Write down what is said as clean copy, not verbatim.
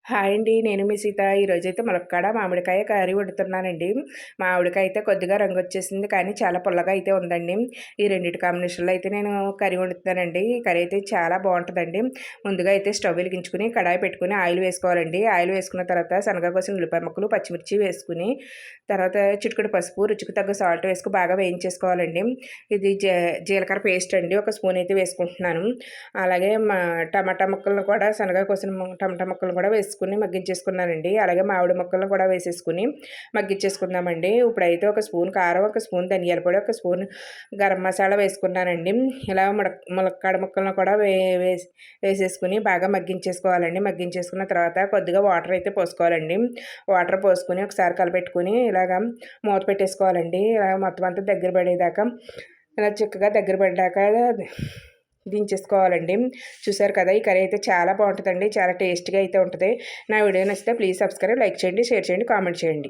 Hi అండి. నేను మీ సీత. ఈరోజైతే ములక్కాడ మామిడికాయ కర్రీ వండుతున్నానండి. మామిడికాయ అయితే కొద్దిగా రంగొచ్చేసింది, కానీ చాలా పుల్లగా అయితే ఉందండి. ఈ రెండిటి కాంబినేషన్‌లో అయితే నేను కర్రీ వండుతున్నానండి. ఈ కర్రీ అయితే చాలా బావుంటదండి. ముందుగా అయితే స్టవ్ వెలిగించుకొని, కడాయి పెట్టుకొని ఆయిల్ వేసుకోవాలండి. ఆయిల్ వేసుకున్న తర్వాత సన్నగా కోసిన ఉల్లిపాయ ముక్కలు, పచ్చిమిర్చి వేసుకుని, తర్వాత చిటికెడు పసుపు, రుచికి తగ్గ సాల్ట్ వేసుకొని బాగా వేయించేసుకోవాలండి. ఇది జీలకర్ర పేస్ట్ అండి. ఒక స్పూన్ అయితే వేసుకుంటున్నాను. అలాగే టమాటా ముక్కలను కూడా సన్నగా కోసిన టమాటా ముక్కలను కూడా వేసుకుని మగ్గించేసుకున్నానండి. అలాగే మామిడి ముక్కలను కూడా వేసేసుకుని మగ్గించేసుకుందామండి. ఇప్పుడైతే ఒక స్పూన్ కారం, ఒక స్పూన్ ధనియాల పొడి, ఒక స్పూన్ గరం మసాలా వేసుకున్నానండి. ఇలా ములక్కాడ ముక్కలను కూడా వేసేసుకుని బాగా మగ్గించేసుకోవాలండి. మగ్గించేసుకున్న తర్వాత కొద్దిగా వాటర్ అయితే పోసుకోవాలండి. వాటర్ పోసుకొని ఒకసారి కలపెట్టుకుని ఇలాగా మూత పెట్టేసుకోవాలండి. ఇలా మొత్తం అంతా దగ్గర పడేదాకా ఇలా చిక్కగా దగ్గర పడ్డాక దించేసుకోవాలండి. చూసారు కదా, ఈ కర్రీ అయితే చాలా బాగుంటుందండి. చాలా టేస్ట్గా అయితే ఉంటుంది. నా వీడియో నచ్చితే ప్లీజ్ సబ్స్క్రైబ్, లైక్ చేయండి, షేర్ చేయండి, కామెంట్ చేయండి.